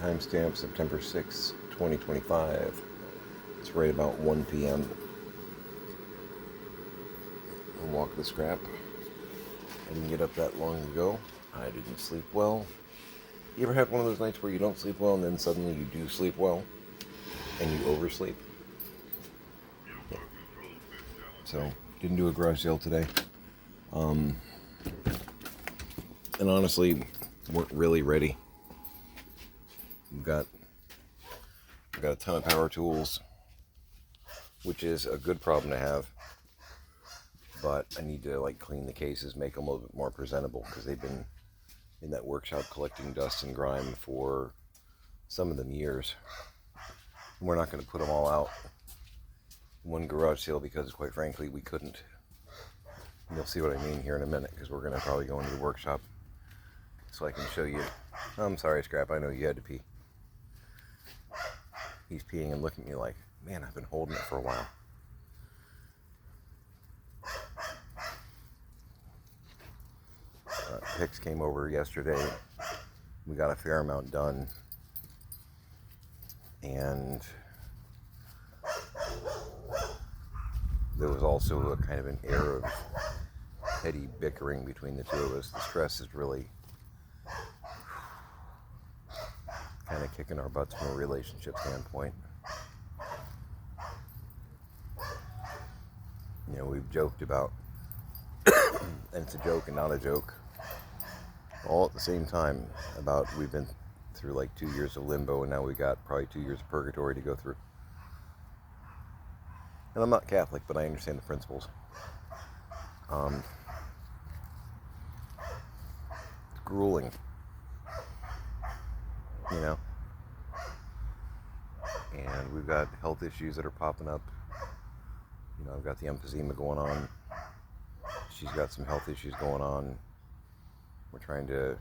Timestamp September 6th, 2025. It's right about 1 p.m. I'll walk the scrap. I didn't get up that long ago. I didn't sleep well. You ever had one of those nights where you don't sleep well and then suddenly you do sleep well and you oversleep? Yeah. So, didn't do a garage sale today. And honestly, weren't really ready. We've got a ton of power tools, which is a good problem to have. But I need to clean the cases, make them a little bit more presentable because they've been in that workshop collecting dust and grime for some of them years. And we're not going to put them all out in one garage sale because, quite frankly, we couldn't. And you'll see what I mean here in a minute because we're going to probably go into the workshop so I can show you. I'm sorry, Scrap. I know you had to pee. He's peeing and looking at me like, man, I've been holding it for a while. Hicks came over yesterday. We got a fair amount done. And there was also a kind of an air of petty bickering between the two of us. The stress is really kind of kicking our butts from a relationship standpoint. You know, we've joked about, and it's a joke and not a joke, all at the same time, about we've been through 2 years of limbo and now we got probably 2 years of purgatory to go through. And I'm not Catholic, but I understand the principles. It's grueling, you know. And we've got health issues that are popping up. You know, I've got the emphysema going on. She's got some health issues going on. We're trying to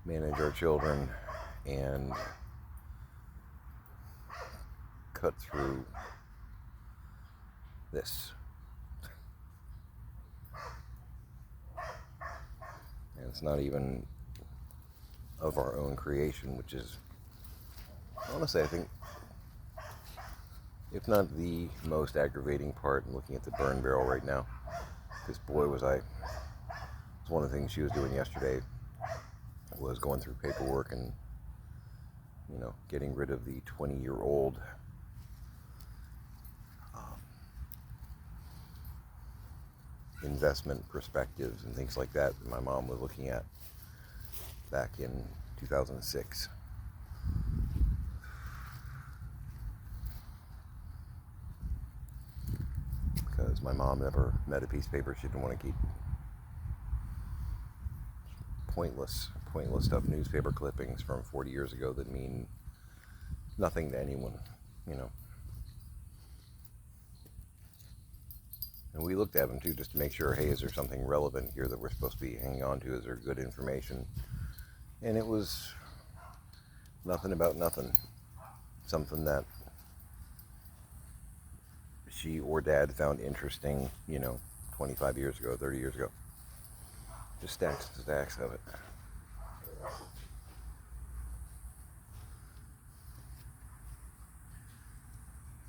manage our children and cut through this. And it's not even of our own creation, which is, honestly, I think, if not the most aggravating part in looking at the burn barrel right now. Because boy was I, it's one of the things she was doing yesterday was going through paperwork and, you know, getting rid of the 20-year-old investment perspectives and things like that my mom was looking at back in 2006. Because my mom never met a piece of paper she didn't want to keep. Pointless stuff, newspaper clippings from 40 years ago that mean nothing to anyone, you know. And we looked at them too just to make sure, hey, is there something relevant here that we're supposed to be hanging on to? Is there good information? And it was nothing about nothing. Something that she or Dad found interesting, you know, 25 years ago, 30 years ago. Just stacks and stacks of it.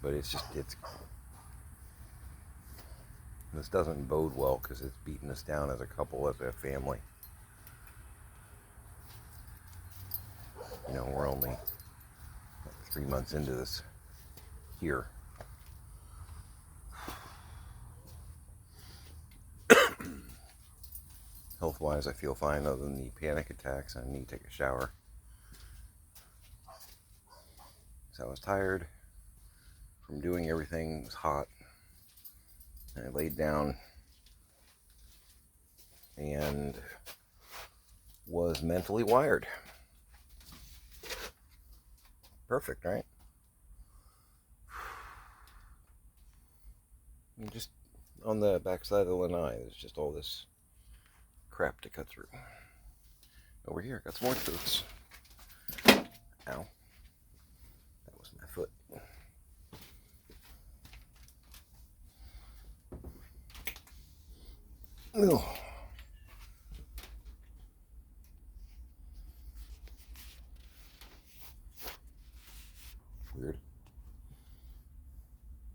But it's this doesn't bode well because it's beating us down as a couple, as a family. You know, we're only 3 months into this here. Health-wise, I feel fine other than the panic attacks. I need to take a shower. So I was tired from doing everything. It was hot. And I laid down and was mentally wired. Perfect, right? And just on the backside of the lanai, there's just all this crap to cut through. Over here, got some more boots. Ow. That was my foot. Oh.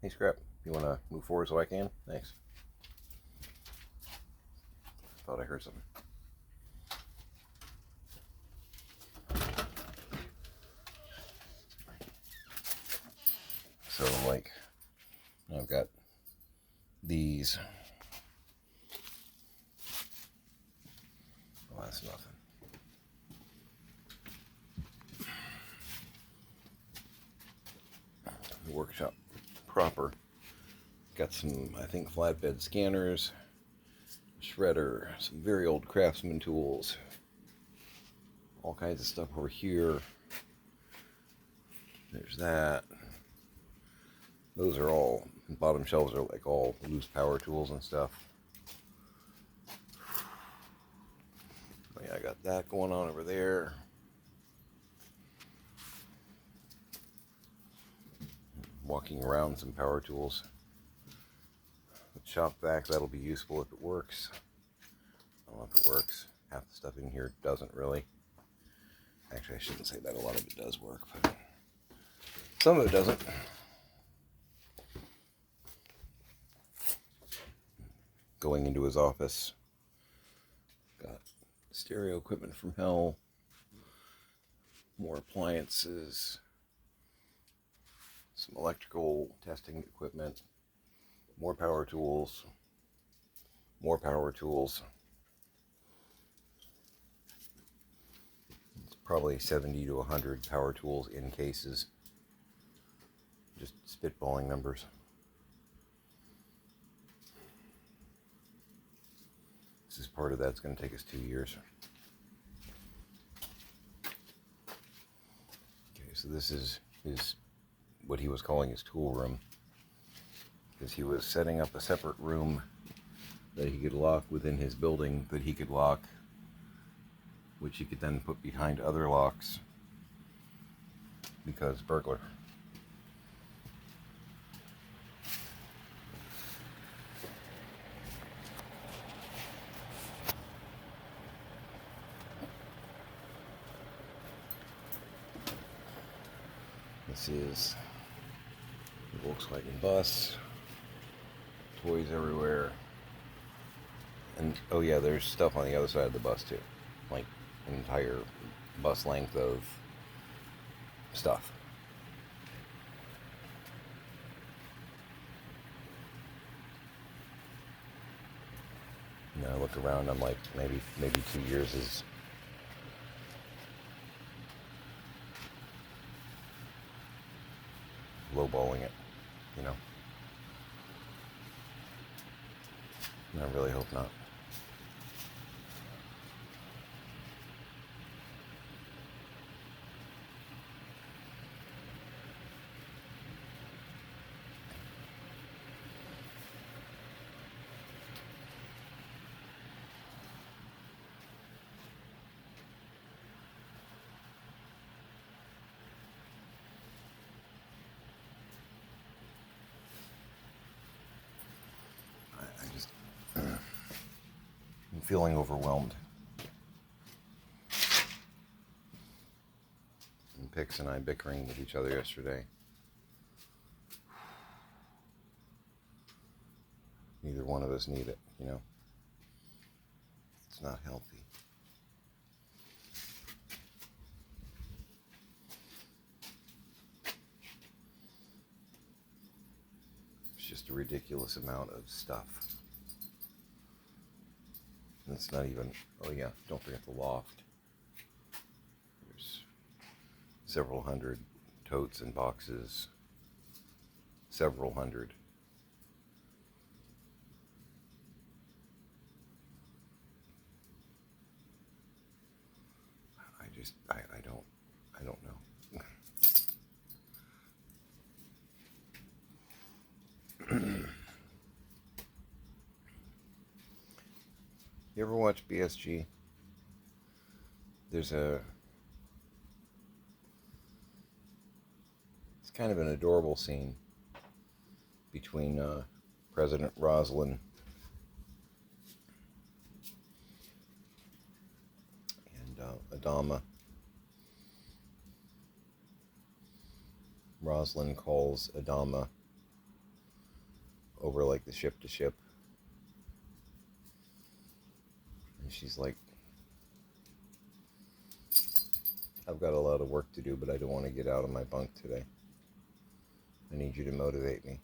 Hey, Scrap, you want to move forward so I can? Thanks. Thought I heard something. So, like, I've got these. Oh, that's nothing. Workshop proper. Got some, I think, flatbed scanners, shredder, some very old Craftsman tools, all kinds of stuff over here. There's that. Those are all, bottom shelves are like all loose power tools and stuff. Oh yeah, I got that going on over there. Walking around some power tools. The shop vac, that'll be useful if it works. I don't know if it works. Half the stuff in here doesn't really. Actually, I shouldn't say that. A lot of it does work, but some of it doesn't. Going into his office. Got stereo equipment from hell. More appliances. Some electrical testing equipment. More power tools. More power tools. It's probably 70 to 100 power tools in cases. Just spitballing numbers. This is part of that. It's going to take us 2 years. Okay, so this is what he was calling his tool room, because he was setting up a separate room that he could lock within his building, that he could lock, which he could then put behind other locks, because burglar. This is the Volkswagen bus. Toys everywhere. And, oh yeah, there's stuff on the other side of the bus too. Like, an entire bus length of stuff. You know, I look around, I'm like, maybe 2 years is lowballing it, you know. And I really hope not. I just, I'm feeling overwhelmed. And Pix and I bickering with each other yesterday. Neither one of us need it, you know. It's not healthy. It's just a ridiculous amount of stuff. And it's not even, oh yeah, don't forget the loft. There's several hundred totes and boxes. Several hundred. I don't know. You ever watch BSG? It's kind of an adorable scene between President Roslin and Adama. Roslin calls Adama over like the ship to ship. And she's like, I've got a lot of work to do, but I don't want to get out of my bunk today. I need you to motivate me.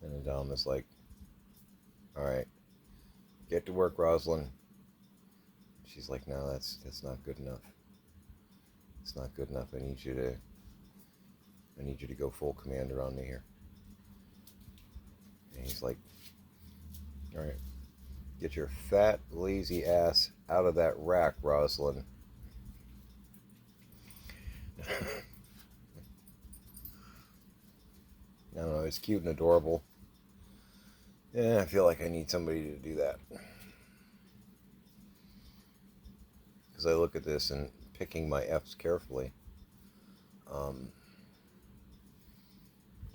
And Adam is like, all right, get to work, Rosalind. She's like, no, that's not good enough. It's not good enough. I need you to go full commander on me here. And he's like, all right, get your fat, lazy ass out of that rack, Rosalind. I don't know, it's cute and adorable. Yeah, I feel like I need somebody to do that. Because I look at this and picking my F's carefully.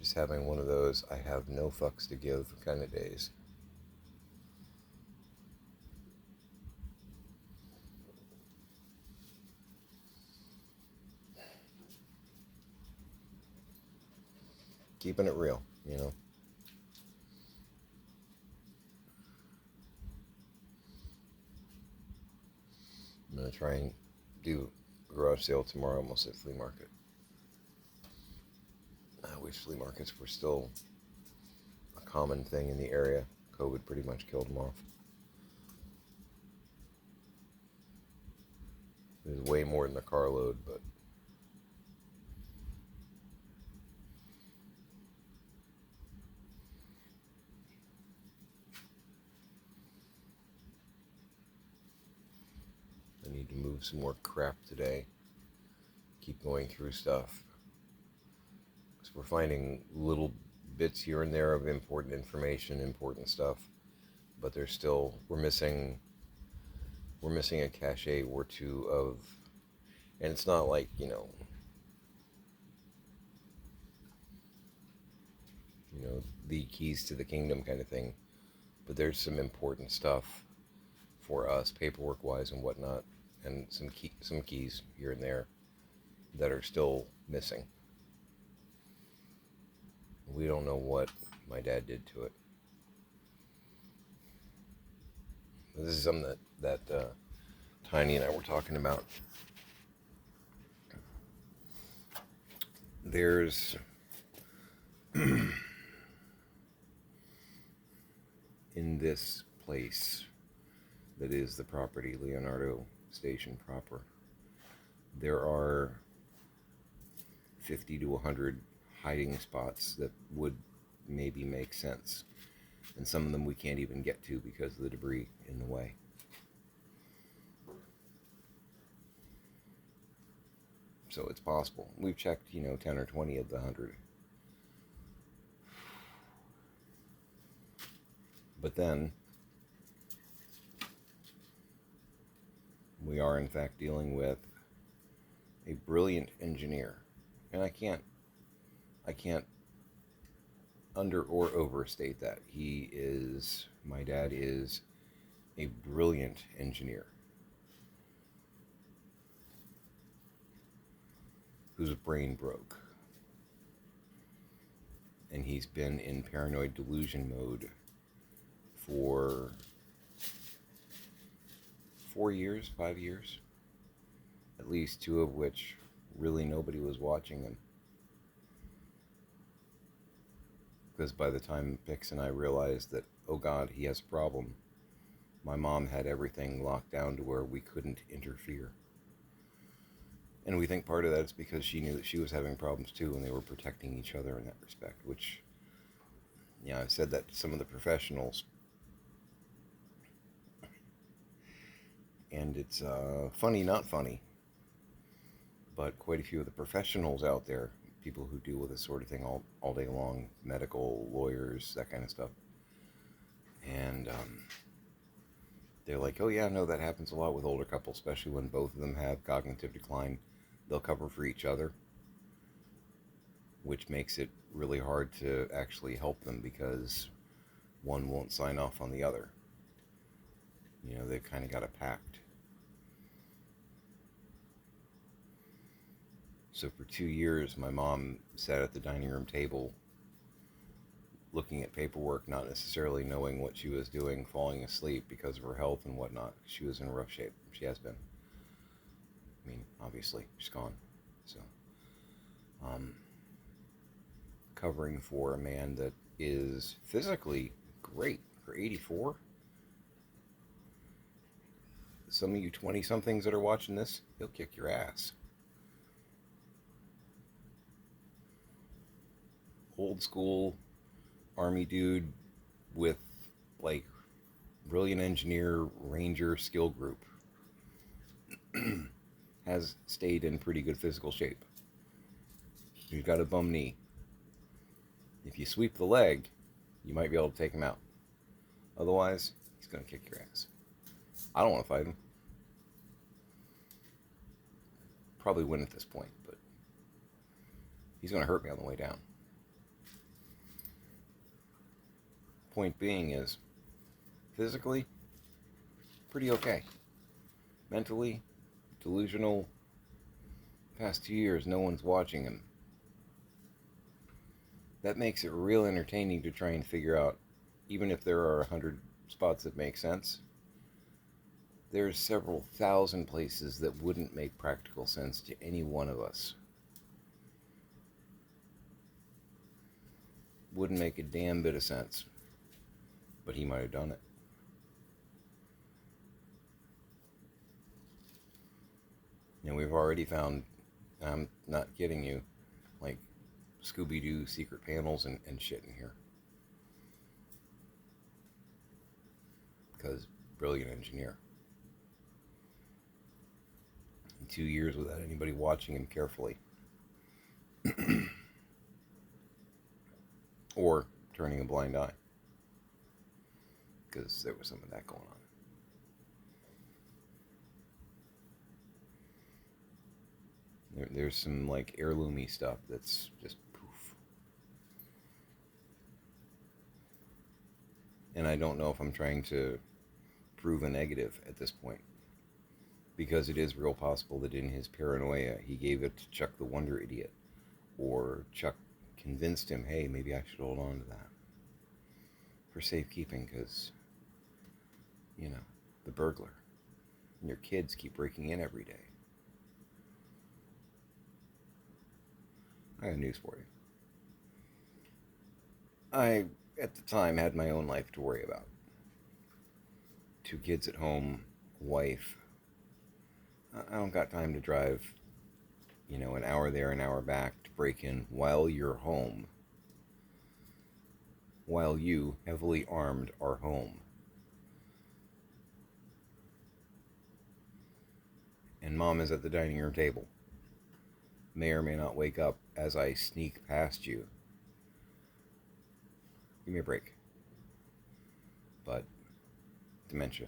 Just having one of those I have no fucks to give kind of days. Keeping it real, you know. I'm going to try and do a garage sale tomorrow, almost at flea market. I wish flea markets were still a common thing in the area. COVID pretty much killed them off. There's way more than a carload, but I need to move some more crap today. Keep going through stuff. Because we're finding little bits here and there of important information, important stuff, but there's still, we're missing a cache or two of, and it's not like, the keys to the kingdom kind of thing, but there's some important stuff for us, paperwork wise and whatnot, and some keys here and there that are still missing. We don't know what my dad did to it. This is something that Tiny and I were talking about. There's in this place that is the property, Leonardo Station proper, there are 50 to 100 hiding spots that would maybe make sense. And some of them we can't even get to because of the debris in the way. So it's possible. We've checked, 10 or 20 of the 100. But then, we are in fact dealing with a brilliant engineer. And I can't under or overstate that. My dad is a brilliant engineer whose brain broke. And he's been in paranoid delusion mode for 4 years, 5 years, at least 2 of which really nobody was watching him. Because by the time Pix and I realized that, oh God, he has a problem, my mom had everything locked down to where we couldn't interfere. And we think part of that is because she knew that she was having problems too, and they were protecting each other in that respect, which, I've said that to some of the professionals. And it's funny, not funny, but quite a few of the professionals out there, people who deal with this sort of thing all day long, medical, lawyers, that kind of stuff. And they're like, oh yeah, no, that happens a lot with older couples, especially when both of them have cognitive decline. They'll cover for each other, which makes it really hard to actually help them because one won't sign off on the other. They've kind of got a pact. So for 2 years, my mom sat at the dining room table looking at paperwork, not necessarily knowing what she was doing, falling asleep because of her health and whatnot. She was in rough shape. She has been. I mean, obviously, she's gone. So, um, covering for a man that is physically great for 84. Some of you 20 somethings that are watching this, he'll kick your ass. Old school army dude with like brilliant engineer ranger skill group. Has stayed in pretty good physical shape. He's got a bum knee. If you sweep the leg, you might be able to take him out. Otherwise, he's going to kick your ass. I don't want to fight him. Probably win at this point, but he's going to hurt me on the way down. Point being is, physically, pretty okay. Mentally, delusional. Past 2 years, no one's watching him. That makes it real entertaining to try and figure out, even if there are 100 spots that make sense, there's several thousand places that wouldn't make practical sense to any one of us. Wouldn't make a damn bit of sense. But he might have done it. And we've already found, I'm not kidding you, like Scooby-Doo secret panels and shit in here. Because brilliant engineer. In 2 years without anybody watching him carefully. Or turning a blind eye. Because there was some of that going on. There's some like heirloomy stuff that's just poof. And I don't know if I'm trying to prove a negative at this point. Because it is real possible that in his paranoia, he gave it to Chuck the Wonder Idiot. Or Chuck convinced him, hey, maybe I should hold on to that. For safekeeping, because, you know, the burglar. And your kids keep breaking in every day. I have news for you. I, at the time, had my own life to worry about. 2 kids at home, wife. I don't got time to drive, you know, an hour there, an hour back to break in while you're home. While you, heavily armed, are home. And mom is at the dining room table. May or may not wake up as I sneak past you. Give me a break. But dementia.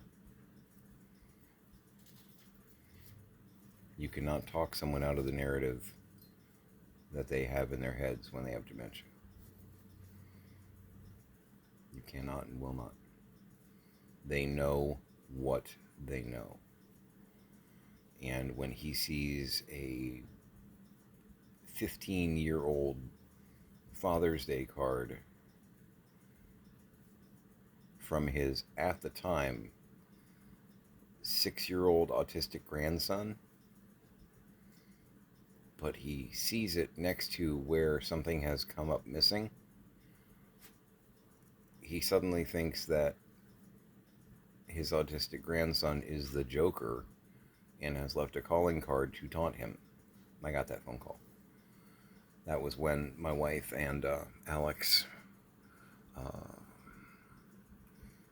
You cannot talk someone out of the narrative that they have in their heads when they have dementia. You cannot and will not. They know what they know. And when he sees a 15-year-old Father's Day card from his, at the time, 6-year-old autistic grandson, but he sees it next to where something has come up missing, he suddenly thinks that his autistic grandson is the Joker and has left a calling card to taunt him. I got that phone call. That was when my wife and Alex,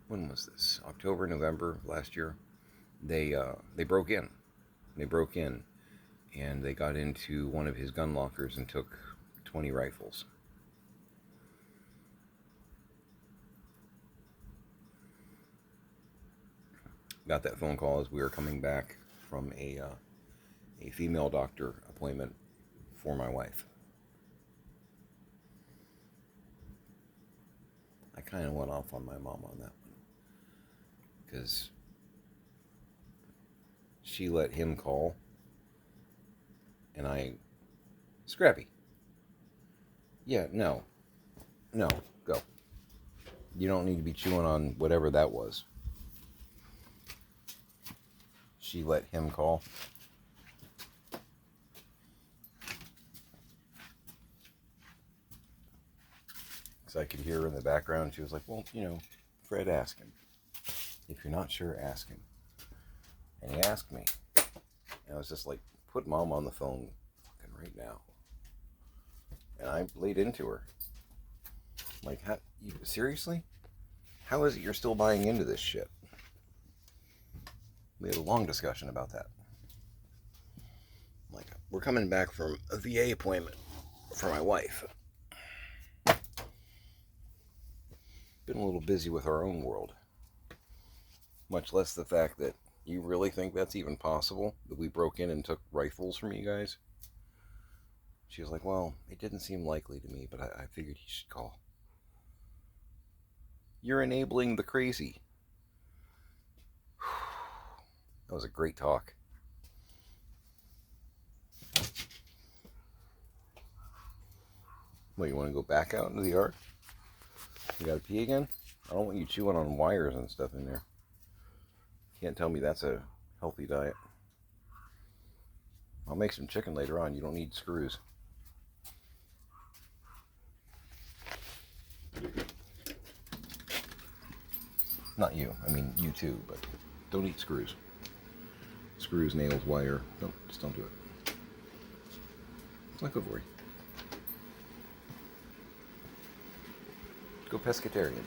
when was this? October, November last year. They broke in. They broke in, and they got into one of his gun lockers and took 20 rifles. Got that phone call as we were coming back from a female doctor appointment for my wife. I kind of went off on my mom on that one because she let him call, and I Scrappy. Yeah, no. No, go. You don't need to be chewing on whatever that was. She let him call. Because I could hear her in the background. She was like, well, Fred, ask him. If you're not sure, ask him. And he asked me. And I was just like, put Mom on the phone fucking right now. And I laid into her. Like, seriously? How is it you're still buying into this shit? We had a long discussion about that. Like, we're coming back from a VA appointment for my wife. Been a little busy with our own world. Much less the fact that you really think that's even possible, that we broke in and took rifles from you guys? She was like, well, it didn't seem likely to me, but I figured you should call. You're enabling the crazy. That was a great talk. What, you want to go back out into the yard? You gotta pee again? I don't want you chewing on wires and stuff in there. Can't tell me that's a healthy diet. I'll make some chicken later on. You don't need screws. Not you. I mean, you too, but don't eat screws. Screws, nails, wire. Just don't do it. It's not good for you. Go pescatarian.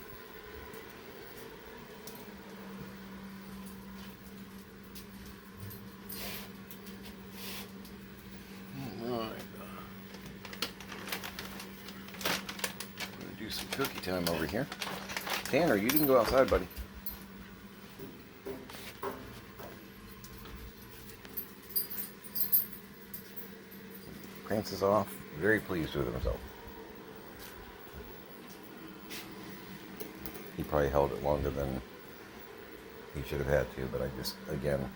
Alright. I'm gonna do some cookie time over here. Tanner, you didn't go outside, buddy. Prance is off. Very pleased with himself. He probably held it longer than he should have had to, but I just, again,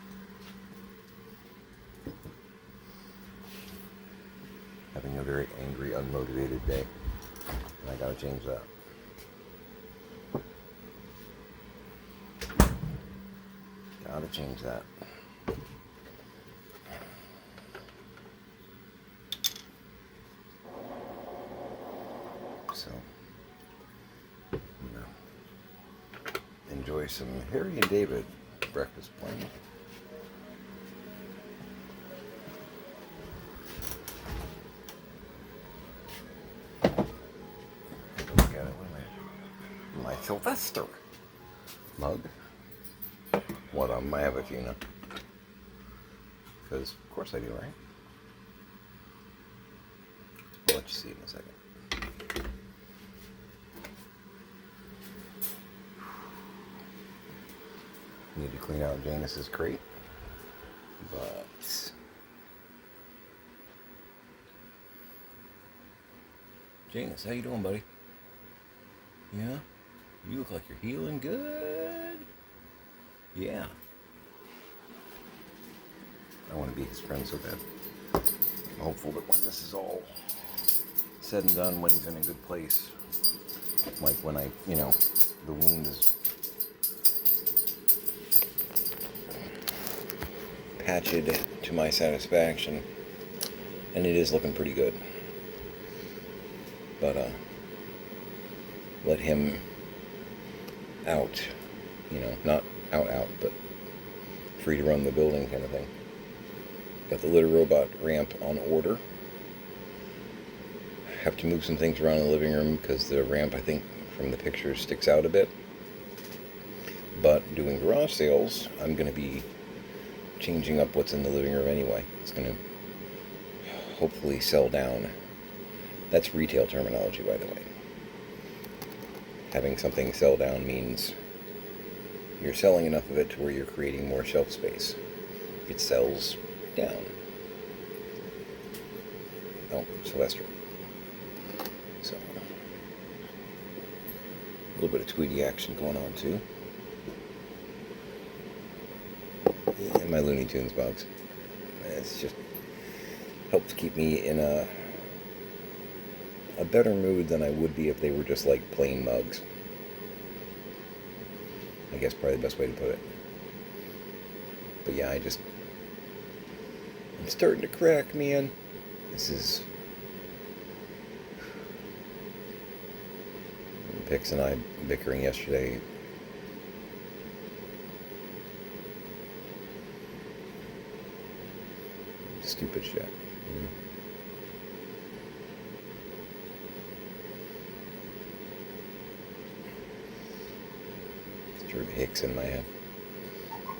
having a very angry, unmotivated day. And I gotta change that. Gotta change that. So, enjoy some Harry and David breakfast plan. Look at it. My Sylvester mug. What I have a few now. Because, of course I do, right? I'll let you see in a second. Need to clean out Janice's crate. But Janice, how you doing, buddy? Yeah? You look like you're healing good. Yeah. I want to be his friend so bad. I'm hopeful that when this is all said and done, when he's in a good place, like when the wound is patched to my satisfaction, and it is looking pretty good. But let him out, not out, but free to run the building kind of thing. Got the litter robot ramp on order. Have to move some things around in the living room because the ramp, I think, from the pictures sticks out a bit. But doing garage sales, I'm going to be changing up what's in the living room anyway. It's going to hopefully sell down. That's retail terminology, by the way. Having something sell down means you're selling enough of it to where you're creating more shelf space. It sells down. Oh, Sylvester. So, a little bit of Tweety action going on too. And my Looney Tunes bugs. It's just helps keep me in a a better mood than I would be if they were just like plain mugs. I guess probably the best way to put it. But yeah, I'm starting to crack, man. This is Pix and I bickering yesterday. Stupid shit. Drew Hicks in my head.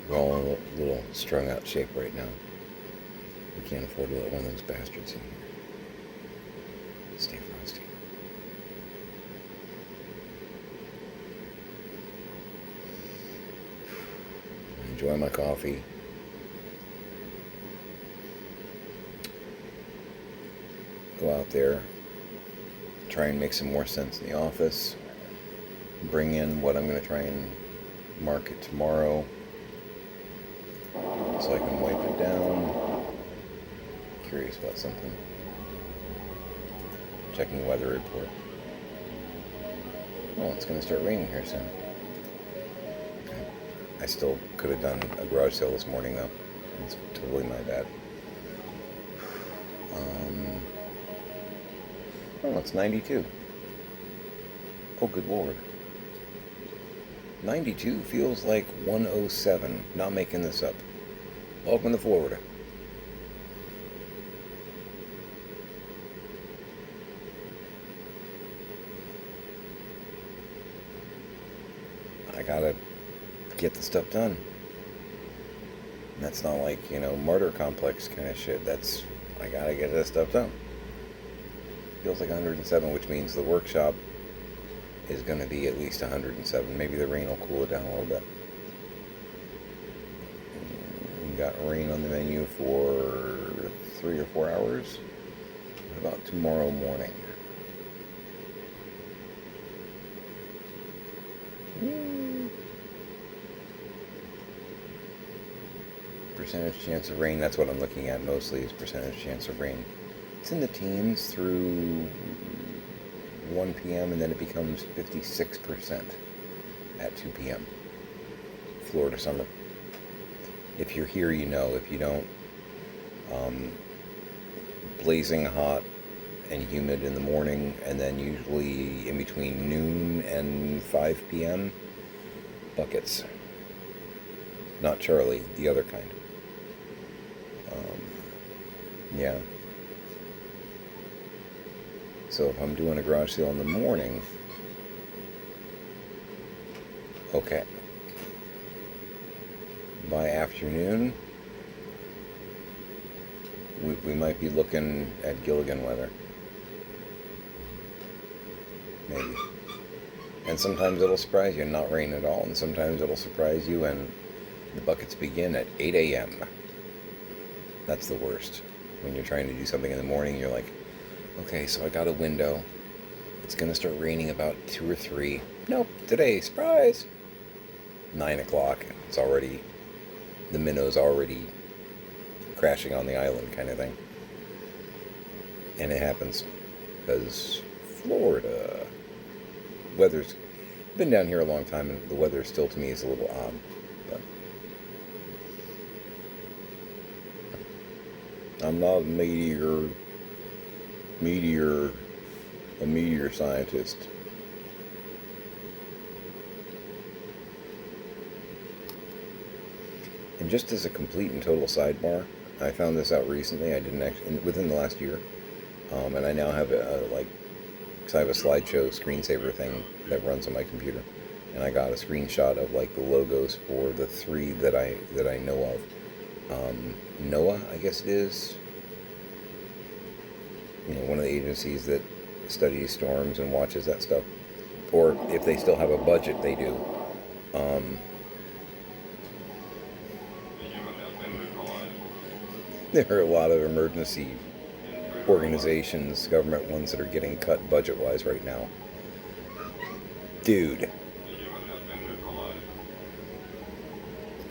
We're all in a little strung out shape right now. We can't afford to let one of those bastards in here. Stay frosty. Enjoy my coffee. Go out there. Try and make some more sense in the office. Bring in what I'm going to try and market tomorrow so I can wipe it down. Curious about something. Checking the weather report. Oh, it's going to start raining here soon. Okay. I still could have done a garage sale this morning though. It's totally my bad. Oh, it's 92. Oh, good lord. 92 feels like 107. Not making this up. Welcome to Florida. I gotta get the stuff done. And that's not like, martyr complex kind of shit. I gotta get this stuff done. Feels like 107, which means the workshop is going to be at least 107. Maybe the rain will cool it down a little bit. We got rain on the menu for 3 or 4 hours. What about tomorrow morning? Percentage chance of rain, that's what I'm looking at mostly, is percentage chance of rain. It's in the teens through 1 p.m. and then it becomes 56% at 2 p.m. Florida summer. If you're here, you know. If you don't, blazing hot and humid in the morning, and then usually in between noon and 5 p.m., buckets. Not Charlie, the other kind. Yeah. So if I'm doing a garage sale in the morning, okay. By afternoon, we might be looking at Gilligan weather. Maybe. And sometimes it'll surprise you and not rain at all, and sometimes it'll surprise you and the buckets begin at 8 a.m. That's the worst. When you're trying to do something in the morning, you're like, okay, so I got a window. It's going to start raining about 2 or 3. Nope, today, surprise! 9 o'clock. It's already, the minnow's already crashing on the island kind of thing. And it happens because Florida. Weather's been down here a long time, and the weather still to me is a little odd. But I'm not a meteor scientist. And just as a complete and total sidebar, I found this out recently. I didn't actually, within the last year, and I now have because I have a slideshow screensaver thing that runs on my computer, and I got a screenshot of like the logos for the 3 that I know of. NOAA, I guess it is. One of the agencies that studies storms and watches that stuff. Or if they still have a budget, they do. There are a lot of emergency organizations, government ones, that are getting cut budget-wise right now. Dude.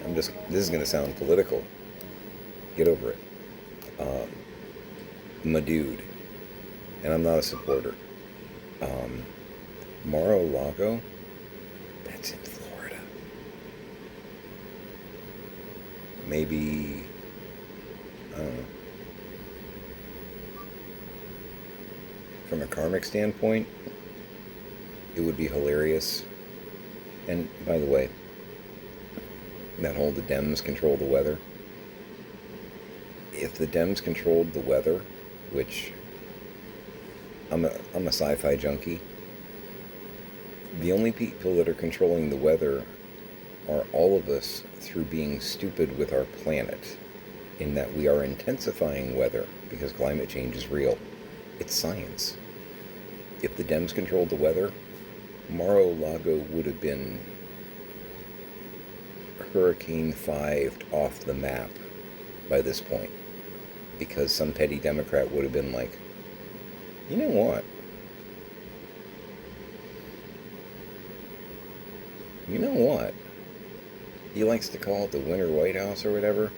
This is going to sound political. Get over it. My dude. And I'm not a supporter. Um, Mar-a-Lago, that's in Florida. Maybe, I don't know. From a karmic standpoint, it would be hilarious. And by the way, that whole the Dems control the weather. If the Dems controlled the weather, which I'm a sci-fi junkie, the only people that are controlling the weather are all of us through being stupid with our planet, in that we are intensifying weather because climate change is real. It's science. If the Dems controlled the weather, Mar-a-Lago would have been Hurricane 5 off the map by this point, because some petty Democrat would have been like, you know what? You know what? He likes to call it the Winter White House or whatever.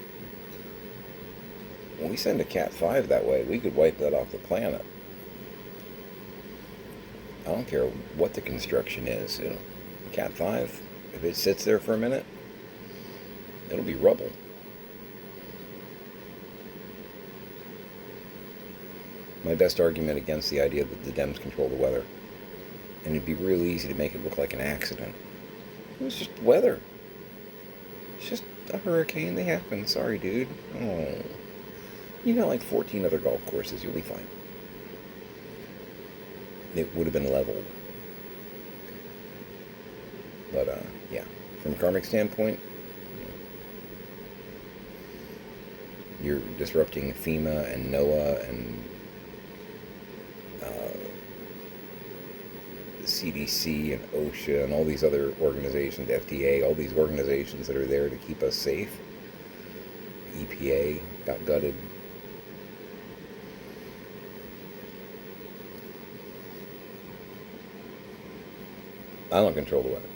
When we send a Cat 5 that way, we could wipe that off the planet. I don't care what the construction is. Cat 5, if it sits there for a minute, it'll be rubble. My best argument against the idea that the Dems control the weather, and it'd be real easy to make it look like an accident. It was just weather. It's just a hurricane. They happen. Sorry, dude. Oh. You got like 14 other golf courses. You'll be fine. It would have been leveled. But, yeah. From a karmic standpoint, you're disrupting FEMA and NOAA and the CDC and OSHA and all these other organizations, FDA, all these organizations that are there to keep us safe. EPA got gutted. I don't control the weather.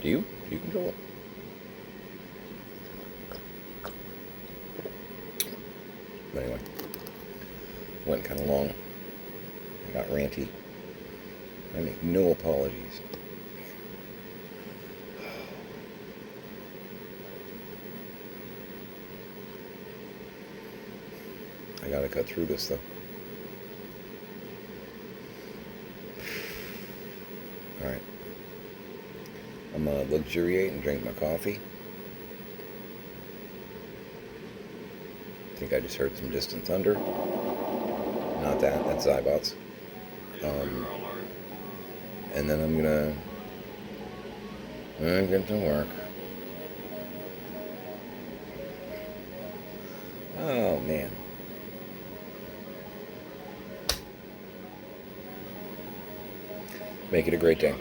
Do you? Do you control it? But anyway, went kind of long. I got ranty. I make no apologies. I gotta cut through this though. Alright. I'm gonna luxuriate and drink my coffee. I think I just heard some distant thunder. Not that, that's Zybots. And then I'm gonna get to work. Oh man. Make it a great day.